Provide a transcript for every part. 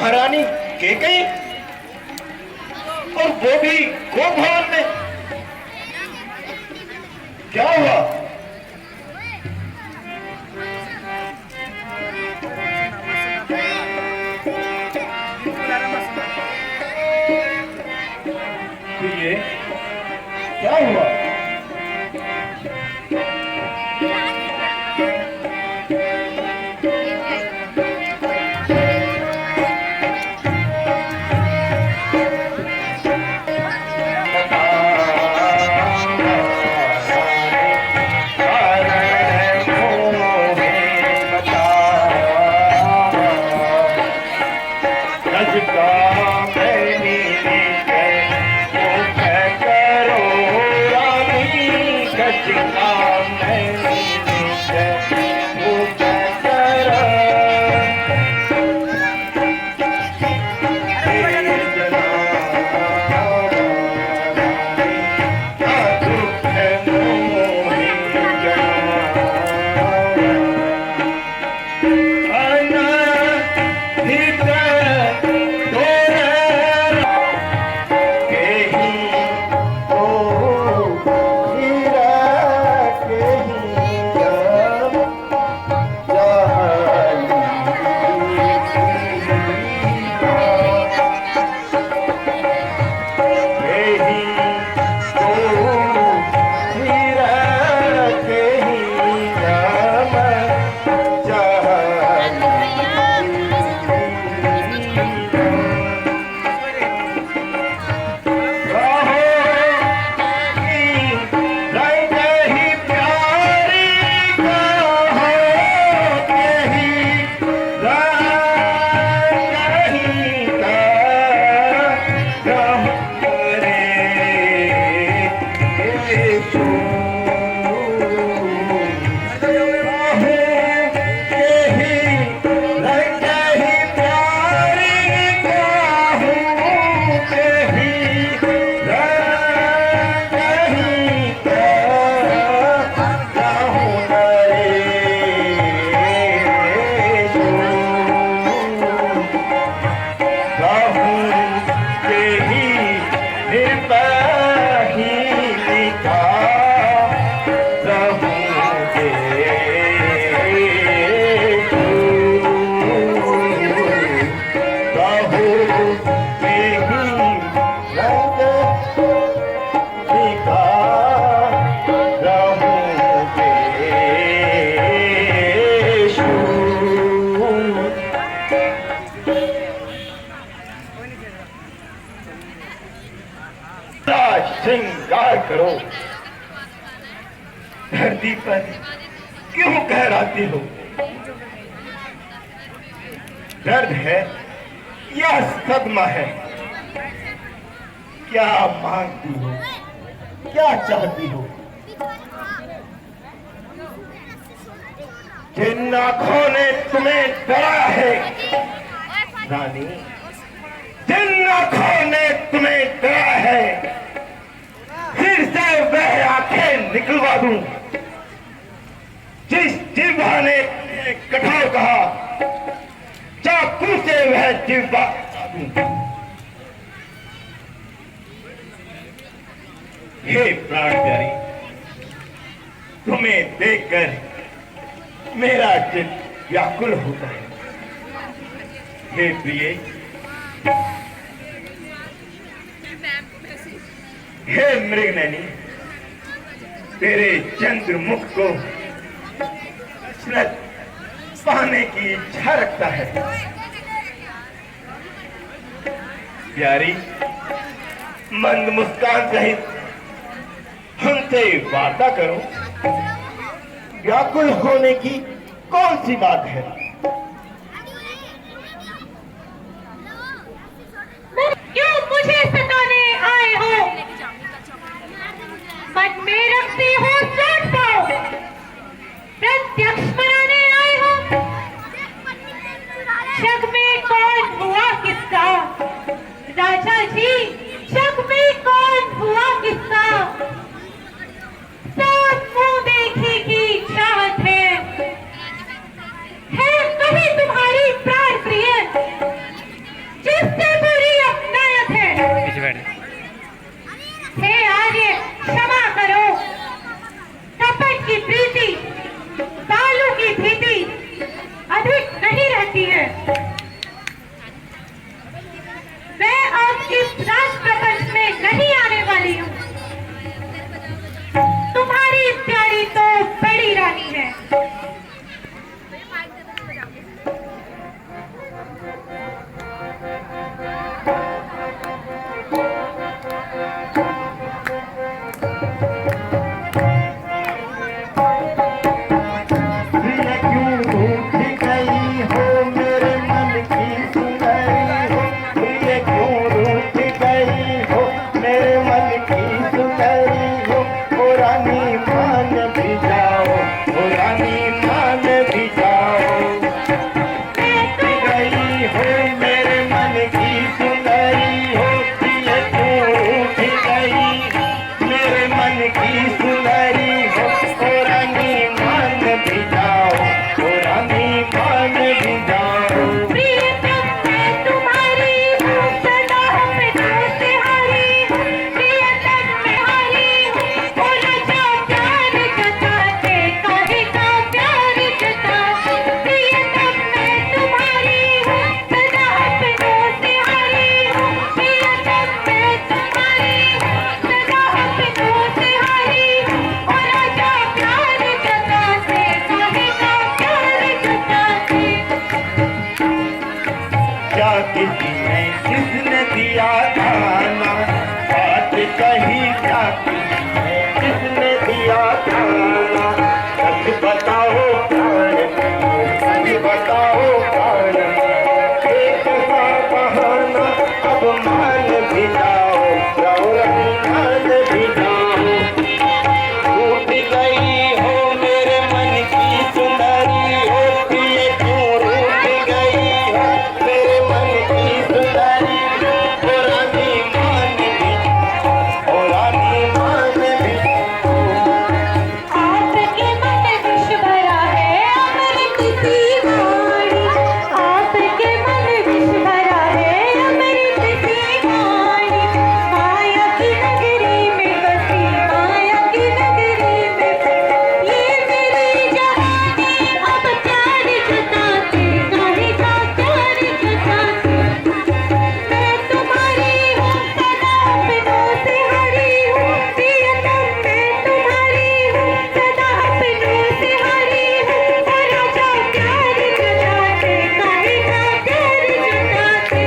महारानी कैकेयी, और वो भी गोप भवन में। क्या हुआ? ये क्या हुआ? श्रृंगार करो। धरती पर क्यों कहराती हो? दर्द है या सदमा है? क्या मांगती हो, क्या चाहती हो? जिन आंखों ने तुम्हें डरा है रानी, जिन आंखों ने तुम्हें डरा है, फिर से वह आंखें निकलवा दूं। जिस जिह्वा ने कठोर कहा, चाकू से वह जिह्वा दूं। हे प्राण प्यारी, तुम्हें देखकर मेरा चित्त व्याकुल होता है। हे प्रिय, हे मृगनयनी, तेरे चंद्रमुख को दशरथ पाने की इच्छा रखता है। प्यारी, मंद मुस्कान सहित हमसे वार्ता करो। व्याकुल होने की कौन सी बात है? क्यों मुझे सताने आए हो? मन में रखती हो सोच पाओ, प्रत्यक्ष बनाने आए हो। जग में कौन हुआ किसका? राजा जी, जग में कौन हुआ किसका? सब मुंह देखने की चाहत है कहीं तुम्हारी प्राण प्रिय, हे आर्य, क्षमा करो। कपट की प्रीति, बालू की भीति अधिक नहीं रहती है। मैं अब इस राज प्रपंच में नहीं आने वाली हूँ। तुम्हारी प्यारी तो बड़ी रानी है। किसने दिया खाना, बात कही जाती है किसने दिया खाना। सच बताओ सच बताओ एक सा बहाना अब मान भी जाओ, मान भी जाओ। टूट गई हो मेरे मन की सुंदरी हो, ये क्यों रूठ गई हो मेरे मन की सुंदरी। रानी मान भी, रानी मान भी। आपके मन विष भरा है अमृत सी वाणी, आपके मन विष भरा है अमृत सी वाणी। माया की नगरी में बसी, माया की नगरी में बसी, ये मेरी जवानी अब प्यार जताती, काहे का प्यार जताती। मैं तुम्हारी हूँ सदा अपनों से हरी हूँ, प्रियतम मैं तुम्हारी हूँ सदा अपनों से हरी हूँ। और राजा प्यार जताते, काहे का प्यार जताते।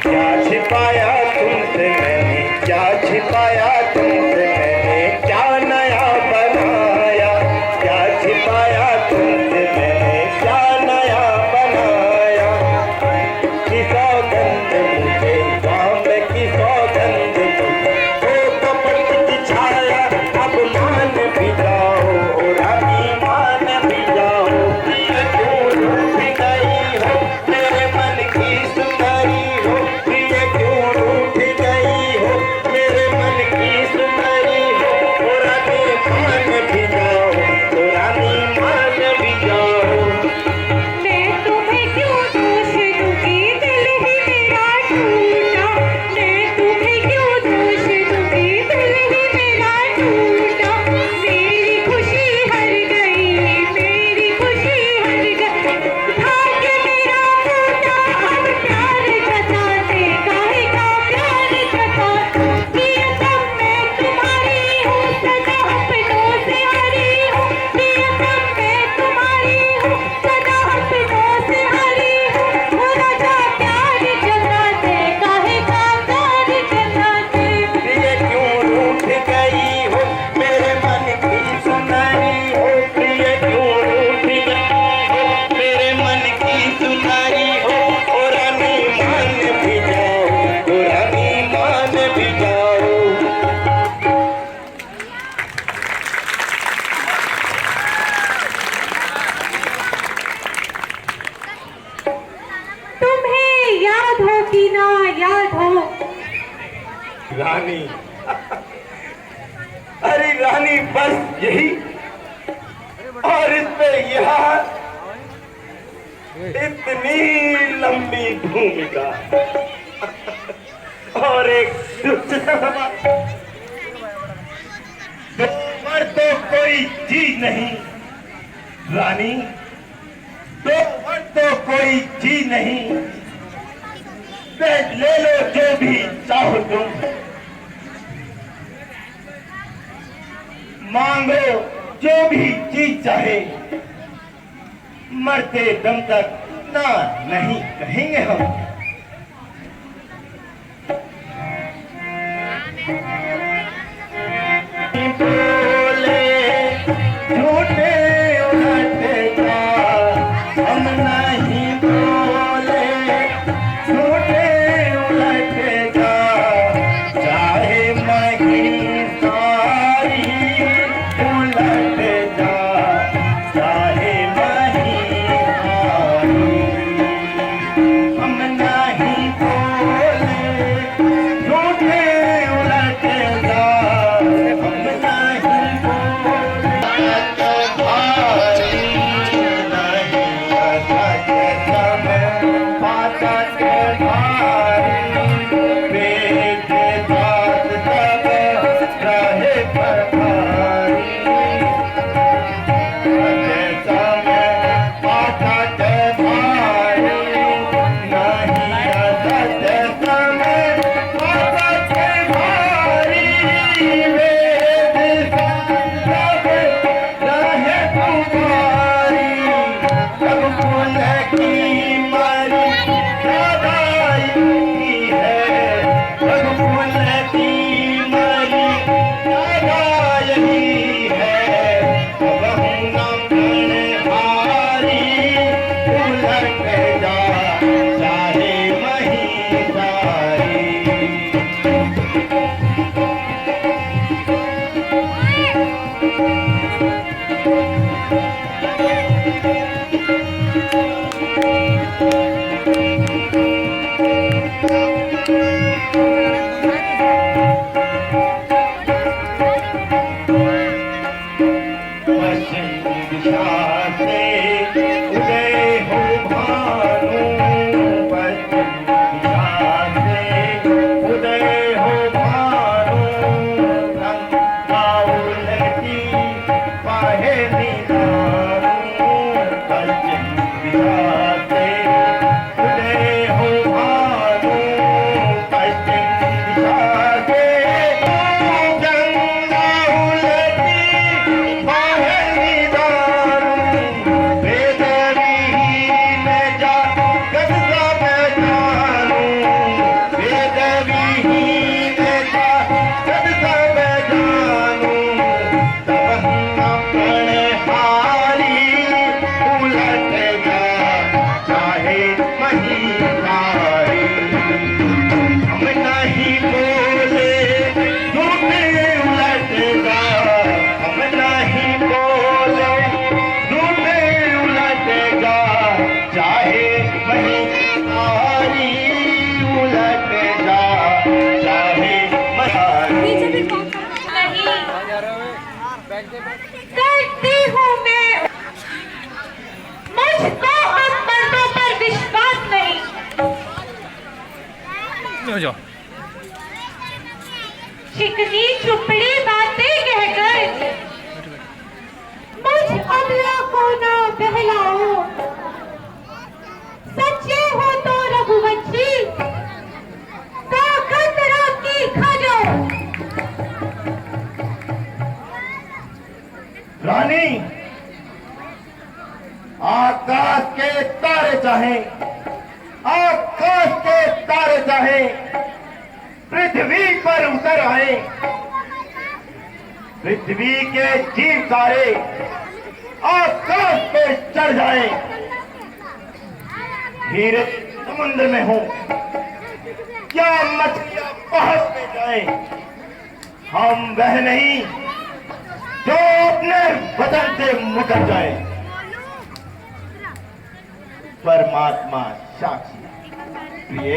क्या छिपाया तुमसे मैंने, क्या छिपाया तुमसे मैंने, क्या नया बनाया। क्या छिपाया तुमसे मैंने, क्या नया बनाया। की सौगंध मुझे, काम की सौगंध मुझे, ओ कपट की छाया अब मान भी जाओ, ओ रानी मान भी जाओ। ये क्यों रूठ गई हो मेरे मन की सुंदरी हो, ये क्यों रूठ गई हो मेरे मन की सुंदरी हो। ओ रानी मान भी जाओ, ओ रानी मान भी जाओ। मैं तुम्हें क्यों दोष दूंगी, दिल ही मेरा टूटा। मैं तुम्हें क्यों दोष दूंगी, दिल ही मेरा टूटा। मेरी खुशी हर गई, मेरी खुशी हर गई। भाग्य मेरा टूटा अब प्यार जताते, काहे का प्यार जताते। प्रियतम मैं तुम्हारी हूँ सदा अपनों से हरी हूँ, प्रियतम मैं तुम्हारी हूँ सदा अपनों से हरी हूँ। हो राजा प्यार जताते, काहे का प्यार जताते। ये क्यों रूठ गई हो मेरे मन की सुंदरी हो, ये क्यों रूठ गई हो मेरे मन की सुंदरी हो। ओ रानी मान भी जाओ, ओ रानी मान भी जाओ। तुम्हें याद हो कि ना याद हो, रानी अरे रानी बस यही, और इस पे यह इतनी लंबी भूमिका। और एक पर तो कोई चीज नहीं रानी, दो पर तो कोई चीज नहीं, ले लो जो भी चाहो तुम, मांगो जो भी चीज चाहे, मरते दम तक ना नहीं कहेंगे हम। बोले झूठे उड़ते हम नहीं बोले झूठे उड़ते चाहे मही सारी उलट जा, चाहे मही सारी हम नहीं बोले झूठे उलट जा, हम नहीं बोले भारी नहीं असत समय पाता के भारी वेद दात तब रहे प्रभारी समय पाता के भारी नहीं असत समय पाता के भारी वेद दात तब रहे पुकारी सब फूल की मारी दादाई है, सब फूल की मारी दादाई है, अब हम हारी उलट जा, चाहे मही सारी। पश्चिम दिशा से उदय हो भानु, पश्चिम दिशा से उदय हो भानु, गंगा उलटी पाहे निदानु, पश्चिम दिशा से उदय हो भानु, पश्चिम दिशा से गंगा उलटी पाहे निदानु, वेद विहीन जगत सब जानू, वेद विहीन जगत सब जानू, तब हम प्रणहारी उलट जा, चाहे मही सारी हम नहीं बोले झूठे उलट जा, हम नहीं बोले झूठे उलट जा, चाहे मही सारी उलट जा, चाहे मही नहीं करती हूँ मैं, मुझको अब मर्दों पर विश्वास नहीं। चिकनी चुपड़ी बातें कहकर मुझ अबला को ना बहलाओ, सच्चे हो तो रघुवंशी ताकत की खा जाओ। रानी, आकाश के तारे चाहे, आकाश के तारे चाहे पृथ्वी पर उतर आए, पृथ्वी के जीव सारे आकाश पे चढ़ जाए, हीरे समुद्र में हो क्या मछलियां पहाड़ पे जाए, हम वह नहीं जो अपने वतन से मुकर जाए। परमात्मा साक्षी प्रिय,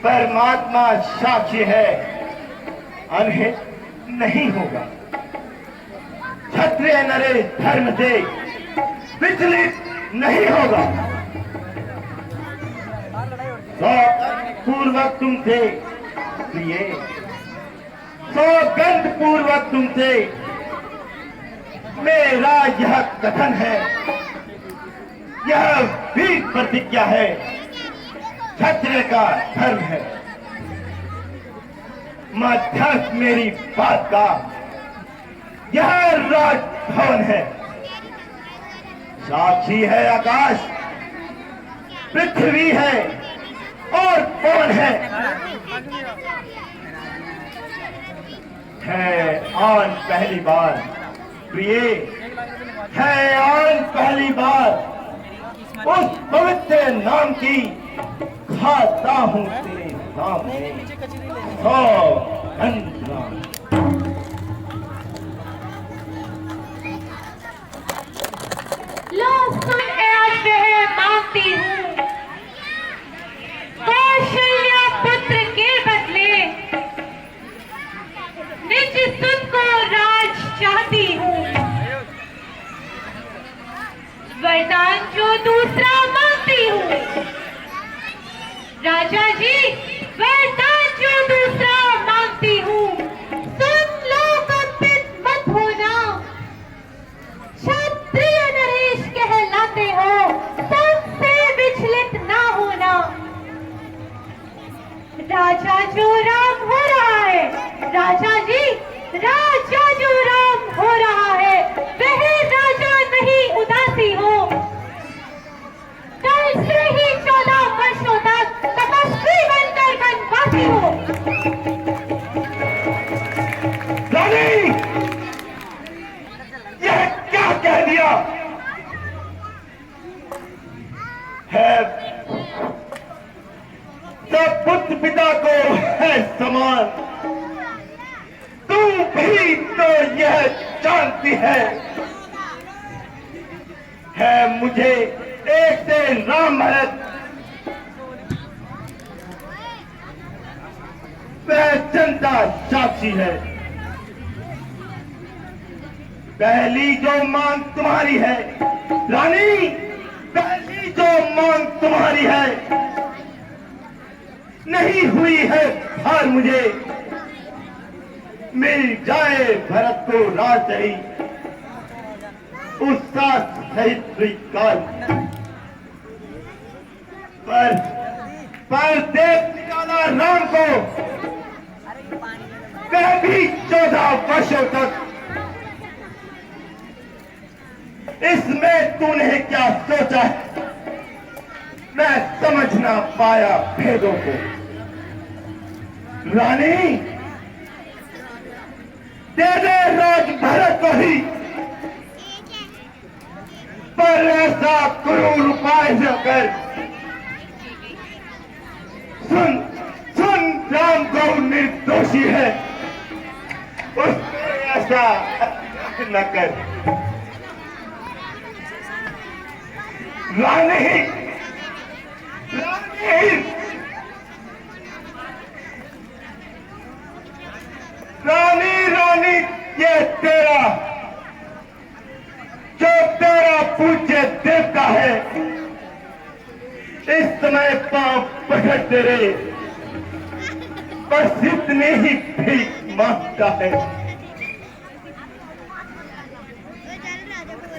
परमात्मा साक्षी है, अनहित नहीं होगा। क्षत्रिय नरेश धर्म से विचलित नहीं होगा। पूर्वक तुमसे प्रिय, सौगंध पूर्वक तुमसे मेरा यह कथन है, यह वीर प्रतिज्ञा है, क्षत्रिय का धर्म है। मध्यस्थ मेरी बात का यह राजभवन है, साक्षी है आकाश, पृथ्वी है और पवन है आन पहली बार प्रिय, है आन पहली बार उस पवित्र नाम की खाता हूँ तेरे सामने। मांगती हूँ कौशल्या पुत्र के बदले निज सुत को राज चाहती हूँ। वरदान जो दूसरा मांगती हूँ राजा जी, वरदान जो दूसरा मांगती हूँ, सुन लो कंपित मत होना। क्षत्रिय नरेश कहलाते हो, सबसे विचलित ना होना। राजा जो राम हो रहा है, राजा जी, राजा जो राम हो रहा है, वह राजा नहीं उदासी हो। कल से ही 14 वर्षों तक तपस्वी बनकर वनवासी हो। रानी, यह क्या कह दिया है? सब पुत्र पिता को है समान, तू भी तो यह जानती है मुझे एक से राम भरत वह जनता साक्षी है। पहली जो मांग तुम्हारी है रानी, पहली जो मांग तुम्हारी है, नहीं हुई है हार मुझे, मिल जाए भरत को राजशाही उसका सहित स्वीकार। पर देख निकाला राम को, वह भी 14 वर्षों तक। इसमें तूने क्या सोचा है? मैं समझ ना पाया भेदों को। रानी, दे दे राज भरत को ही, पर ऐसा क्रूर उपाय न कर। सुन सुन, राम को निर्दोषी है, उसको ऐसा न कर। रानी, रानी, रानी, रानी, ये तेरा जो तेरा पूज्य देवता है, इस समय पांव पकड़ तेरे बस इतनी ही भीख मांगता है।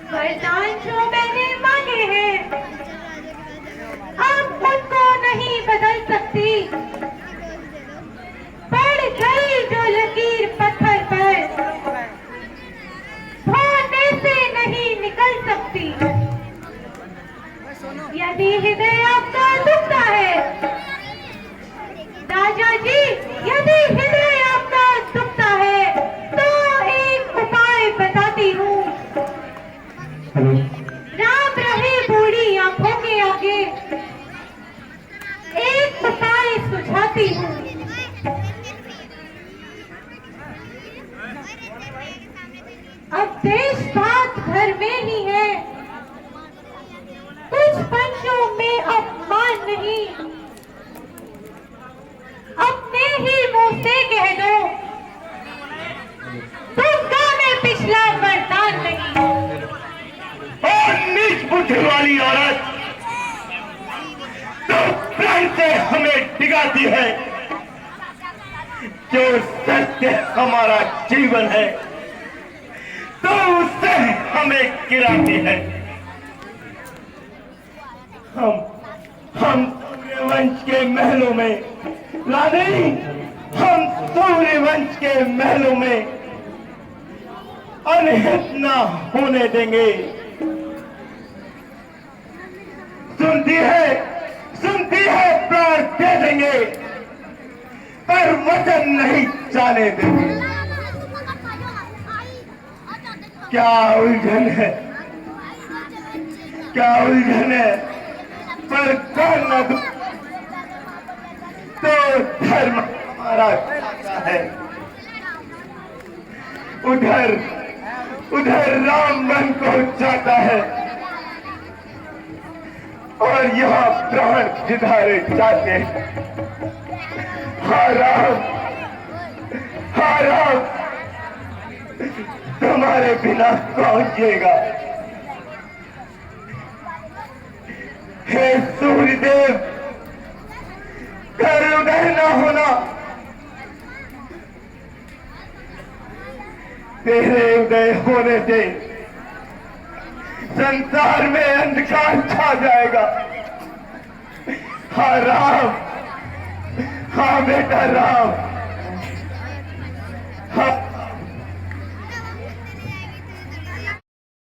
वरदान जो मैंने मांगे हैं, अब उनको नहीं बदल सकती। पड़ गई जो लकीर पत्थर पर, धोने से नहीं निकल सकती। यदि हृदय आपका दुखता है राजा जी, यदि हृदय आपका दुखता है, तो एक उपाय बताती हूँ। राम रहे बूढ़ी आंखों के आगे, एक उपाय सुझाती हूँ। अब देश बात घर में ही है, कुछ पंचों में अपमान नहीं। अपने ही मुंह से कह दो, दुर्गा में पिछला वरदान नहीं। और नीच बुद्धि वाली औरत तो प्राण से हमें डिगाती है। जो सत्य हमारा जीवन है तो उससे हमें गिराती है। हम सूर्यवंश के महलों में रानी, हम सूर्यवंश के महलों में अनहित न होने देंगे। सुनती है प्राण दे देंगे पर वचन नहीं जाने देंगे। क्या उलझन है, क्या उलझन है, पर कौन न तो धर्म हमारा है। उधर राम मन को जाता है और यहाँ प्राण जिधारे जाते हैं। हाँ राम, तुम्हारे बिना कौन जिएगा। हे सूर्यदेव, घर उदय न होना, तेरे उदय होने से संसार में अंधकार छा जाएगा। हाँ राम, हाँ बेटा राम,